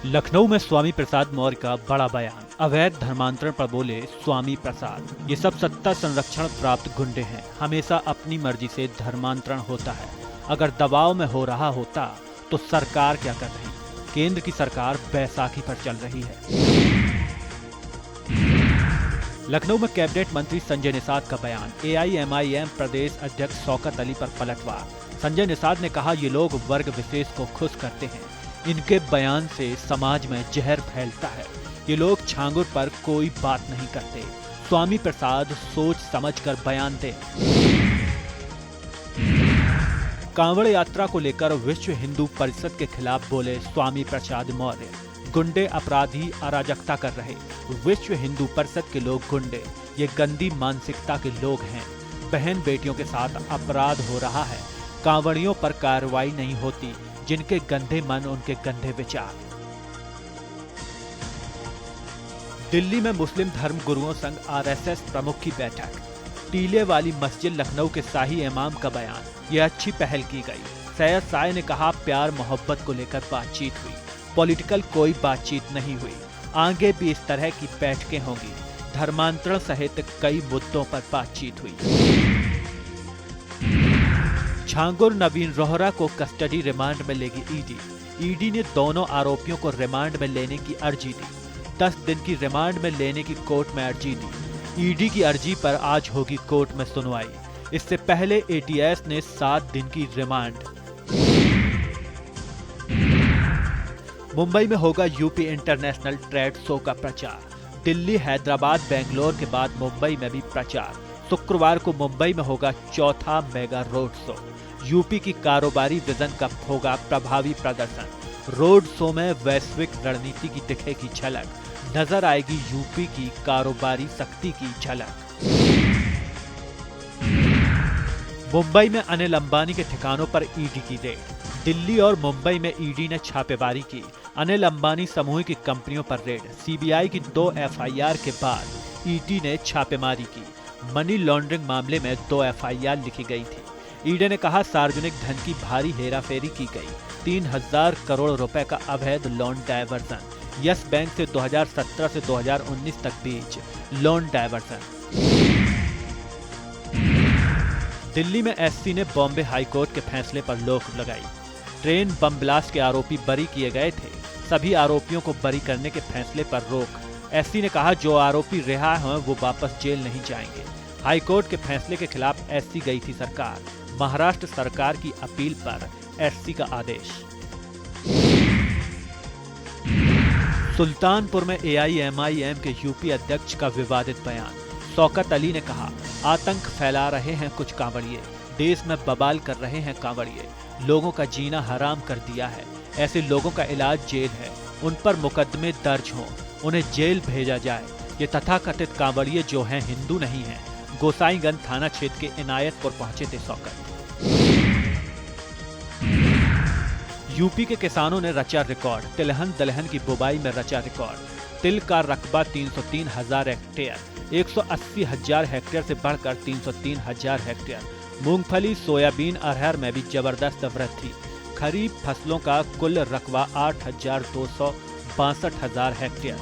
लखनऊ में स्वामी प्रसाद मौर्य का बड़ा बयान। अवैध धर्मांतरण पर बोले स्वामी प्रसाद, ये सब सत्ता संरक्षण प्राप्त गुंडे हैं। हमेशा अपनी मर्जी से धर्मांतरण होता है। अगर दबाव में हो रहा होता तो सरकार क्या कर रही? केंद्र की सरकार बैसाखी पर चल रही है। लखनऊ में कैबिनेट मंत्री संजय निषाद का बयान। एआईएमआईएम प्रदेश अध्यक्ष शौकत अली पर पलटवार। संजय निषाद ने कहा, ये लोग वर्ग विशेष को खुश करते हैं। इनके बयान से समाज में जहर फैलता है। ये लोग छांगुर पर कोई बात नहीं करते। स्वामी प्रसाद सोच समझकर बयान दें। कांवड़ यात्रा को लेकर विश्व हिंदू परिषद के खिलाफ बोले स्वामी प्रसाद मौर्य। गुंडे अपराधी अराजकता कर रहे। विश्व हिंदू परिषद के लोग गुंडे, ये गंदी मानसिकता के लोग हैं। बहन बेटियों के साथ अपराध हो रहा है। कांवड़ियों पर कार्रवाई नहीं होती। जिनके गंदे मन, उनके गंदे विचार। दिल्ली में मुस्लिम धर्म गुरुओं संघ आरएसएस प्रमुख की बैठक। टीले वाली मस्जिद लखनऊ के शाही इमाम का बयान। यह अच्छी पहल की गई। सैयद साय ने कहा, प्यार मोहब्बत को लेकर बातचीत हुई। पॉलिटिकल कोई बातचीत नहीं हुई। आगे भी इस तरह की बैठकें होंगी। धर्मांतरण सहित कई मुद्दों पर बातचीत हुई। छांगुर नवीन रोहरा को कस्टडी रिमांड में लेगी ईडी। ईडी ने दोनों आरोपियों को रिमांड में लेने की अर्जी दी। 10 दिन की रिमांड में लेने की कोर्ट में अर्जी दी। ईडी की अर्जी पर आज होगी कोर्ट में सुनवाई। इससे पहले एटीएस ने 7 दिन की रिमांड। मुंबई में होगा यूपी इंटरनेशनल ट्रेड शो का प्रचार। दिल्ली, हैदराबाद, बेंगलोर के बाद मुंबई में भी प्रचार। शुक्रवार को मुंबई में होगा चौथा मेगा रोड शो। यूपी की कारोबारी विजन का होगा प्रभावी प्रदर्शन। रोड शो में वैश्विक रणनीति की दिखेगी झलक। नजर आएगी यूपी की कारोबारी शक्ति की झलक। मुंबई में अनिल अंबानी के ठिकानों पर ईडी की रेड। दिल्ली और मुंबई में ईडी ने छापेमारी की। अनिल अंबानी समूह की कंपनियों पर रेड। सीबीआई की 2 एफआईआर के बाद ईडी ने छापेमारी की। मनी लॉन्ड्रिंग मामले में 2 एफआईआर लिखी गई थी। ईडी ने कहा, सार्वजनिक धन की भारी हेराफेरी की गई। 3000 करोड़ रुपए का अवैध लोन डायवर्जन। यस बैंक से 2017 से 2019 तक बीच लोन डायवर्जन। दिल्ली में एससी ने बॉम्बे हाईकोर्ट के फैसले पर रोक लगाई। ट्रेन बम ब्लास्ट के आरोपी बरी किए गए थे। सभी आरोपियों को बरी करने के फैसले पर रोक। एससी ने कहा, जो आरोपी रिहा हैं वो वापस जेल नहीं जाएंगे। हाईकोर्ट के फैसले के खिलाफ एससी गई थी सरकार। महाराष्ट्र सरकार की अपील पर एससी का आदेश। सुल्तानपुर में एआईएमआईएम के यूपी अध्यक्ष का विवादित बयान। शौकत अली ने कहा, आतंक फैला रहे हैं कुछ कांवड़िए। देश में बवाल कर रहे हैं कांवड़िए। लोगों का जीना हराम कर दिया है। ऐसे लोगों का इलाज जेल है। उन पर मुकदमे दर्ज हों, उन्हें जेल भेजा जाए। ये तथाकथित कांवड़िए जो हैं हिंदू नहीं हैं। गोसाईगंज थाना क्षेत्र के इनायतपुर पहुंचे थे शौकत। यूपी के किसानों ने रचा रिकॉर्ड। तिलहन दलहन की बुवाई में रचा रिकॉर्ड। तिल का रकबा 303,000 हेक्टेयर, 180,000 हेक्टेयर से बढ़कर 303,000 हेक्टेयर। मूंगफली, सोयाबीन, अरहर में भी जबरदस्त वृद्धि। खरीफ फसलों का कुल रकबा 8,262,000 हेक्टेयर।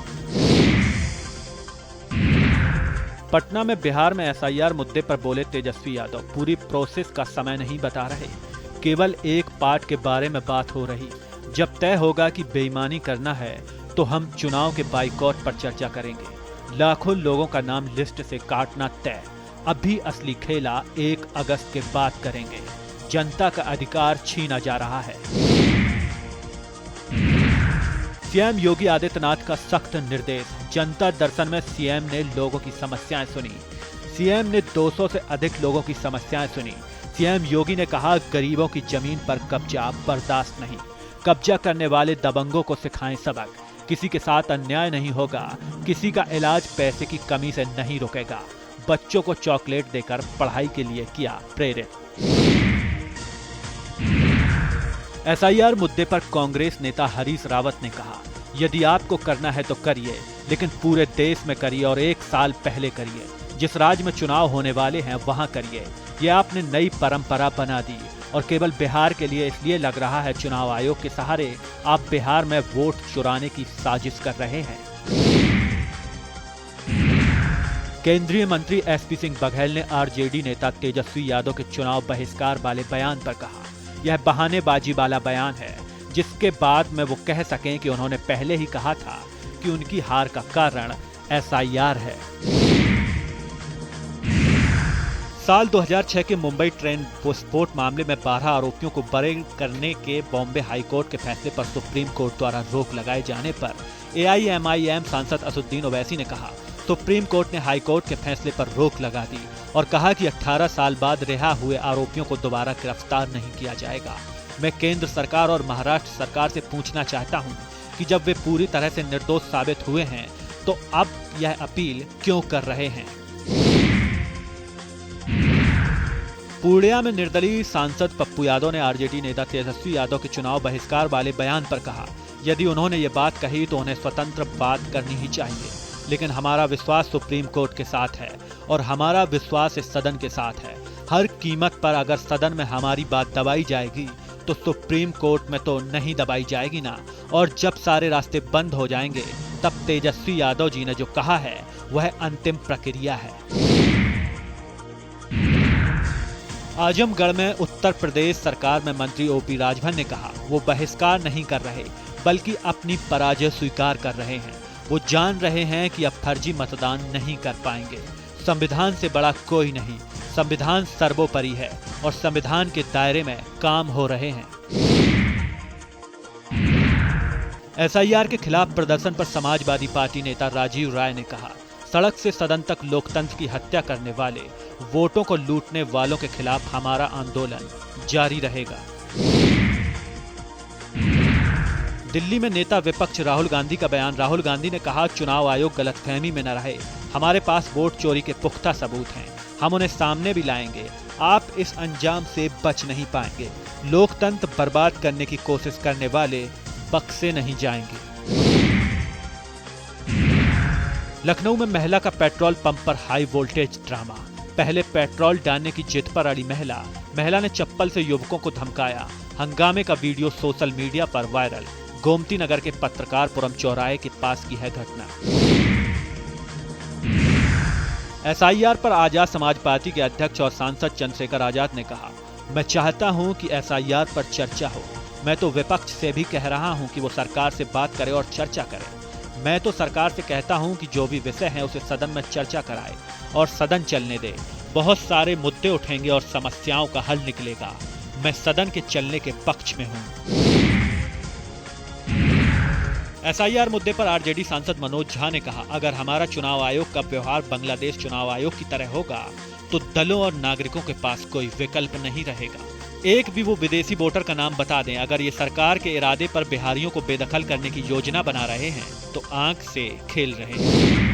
पटना में बिहार में एसआईआर मुद्दे पर बोले तेजस्वी यादव। पूरी प्रोसेस का समय नहीं बता रहे, केवल एक पार्ट के बारे में बात हो रही। जब तय होगा कि बेईमानी करना है तो हम चुनाव के बाइकॉट पर चर्चा करेंगे। लाखों लोगों का नाम लिस्ट से काटना तय। अभी असली खेला 1 अगस्त के बाद करेंगे। जनता का अधिकार छीना जा रहा है। सीएम योगी आदित्यनाथ का सख्त निर्देश। जनता दर्शन में सीएम ने लोगों की समस्याएं सुनी। सीएम ने 200 से अधिक लोगों की समस्याएं सुनी। सीएम योगी ने कहा, गरीबों की जमीन पर कब्जा बर्दाश्त नहीं। कब्जा करने वाले दबंगों को सिखाएं सबक। किसी के साथ अन्याय नहीं होगा। किसी का इलाज पैसे की कमी से नहीं रुकेगा। बच्चों को चॉकलेट देकर पढ़ाई के लिए किया प्रेरित। एसआईआर मुद्दे पर कांग्रेस नेता हरीश रावत ने कहा, यदि आपको करना है तो करिए, लेकिन पूरे देश में करिए और 1 साल पहले करिए। जिस राज्य में चुनाव होने वाले हैं वहां करिए। ये आपने नई परंपरा बना दी। और केवल बिहार के लिए इसलिए लग रहा है चुनाव आयोग के सहारे आप बिहार में वोट चुराने की साजिश कर रहे हैं। केंद्रीय मंत्री एसपी सिंह बघेल ने आरजेडी नेता तेजस्वी यादव के चुनाव बहिष्कार वाले बयान पर कहा, यह बहानेबाजी वाला बयान है जिसके बाद में वो कह सकें कि उन्होंने पहले ही कहा था कि उनकी हार का कारण एसआईआर है। साल 2006 के मुंबई ट्रेन विस्फोट मामले में 12 आरोपियों को बरी करने के बॉम्बे हाईकोर्ट के फैसले पर सुप्रीम कोर्ट द्वारा रोक लगाए जाने पर एआईएमआईएम सांसद असदुद्दीन ओवैसी ने कहा, सुप्रीम कोर्ट ने हाईकोर्ट के फैसले पर रोक लगा दी और कहा कि 18 साल बाद रिहा हुए आरोपियों को दोबारा गिरफ्तार नहीं किया जाएगा। मैं केंद्र सरकार और महाराष्ट्र सरकार से पूछना चाहता हूं कि जब वे पूरी तरह से निर्दोष साबित हुए हैं तो अब यह अपील क्यों कर रहे हैं। पूर्णिया में निर्दलीय सांसद पप्पू यादव ने आरजेडी नेता तेजस्वी यादव के चुनाव बहिष्कार वाले बयान पर कहा, यदि उन्होंने ये बात कही तो उन्हें स्वतंत्र बात करनी ही चाहिए, लेकिन हमारा विश्वास सुप्रीम कोर्ट के साथ है और हमारा विश्वास इस सदन के साथ है। हर कीमत पर अगर सदन में हमारी बात दबाई जाएगी तो सुप्रीम कोर्ट में तो नहीं दबाई जाएगी ना, और जब सारे रास्ते बंद हो जाएंगे तब तेजस्वी यादव जी ने जो कहा है वह अंतिम प्रक्रिया है। आजमगढ़ में उत्तर प्रदेश सरकार में मंत्री ओपी राजभर ने कहा, वो बहिष्कार नहीं कर रहे बल्कि अपनी पराजय स्वीकार कर रहे हैं। वो जान रहे हैं कि अब फर्जी मतदान नहीं कर पाएंगे। संविधान से बड़ा कोई नहीं, संविधान सर्वोपरि है और संविधान के दायरे में काम हो रहे हैं। एसआईआर के खिलाफ प्रदर्शन पर समाजवादी पार्टी नेता राजीव राय ने कहा, सड़क से सदन तक लोकतंत्र की हत्या करने वाले, वोटों को लूटने वालों के खिलाफ हमारा आंदोलन जारी रहेगा। दिल्ली में नेता विपक्ष राहुल गांधी का बयान। राहुल गांधी ने कहा, चुनाव आयोग गलतफहमी में न रहे, हमारे पास वोट चोरी के पुख्ता सबूत हैं, हम उन्हें सामने भी लाएंगे, आप इस अंजाम से बच नहीं पाएंगे। लोकतंत्र बर्बाद करने की कोशिश करने वाले बख्शे नहीं जाएंगे। लखनऊ में महिला का पेट्रोल पंप पर हाई वोल्टेज ड्रामा। पहले पेट्रोल डालने की जिद पर अड़ी महिला ने चप्पल से युवकों को धमकाया। हंगामे का वीडियो सोशल मीडिया पर वायरल। गोमती नगर के पत्रकारपुरम चौराहे के पास की है घटना। एसआईआर पर आजाद समाज पार्टी के अध्यक्ष और सांसद चंद्रशेखर आजाद ने कहा, मैं चाहता हूं कि एसआईआर पर चर्चा हो। मैं तो विपक्ष से भी कह रहा हूं कि वो सरकार से बात करे और चर्चा करे। मैं तो सरकार से कहता हूं कि जो भी विषय है उसे सदन में चर्चा कराए और सदन चलने दे। बहुत सारे मुद्दे उठेंगे और समस्याओं का हल निकलेगा। मैं सदन के चलने के पक्ष में हूं। एसआईआर मुद्दे पर आरजेडी सांसद मनोज झा ने कहा, अगर हमारा चुनाव आयोग का व्यवहार बांग्लादेश चुनाव आयोग की तरह होगा तो दलों और नागरिकों के पास कोई विकल्प नहीं रहेगा। एक भी वो विदेशी वोटर का नाम बता दें। अगर ये सरकार के इरादे पर बिहारियों को बेदखल करने की योजना बना रहे हैं तो आंख से खेल रहे हैं।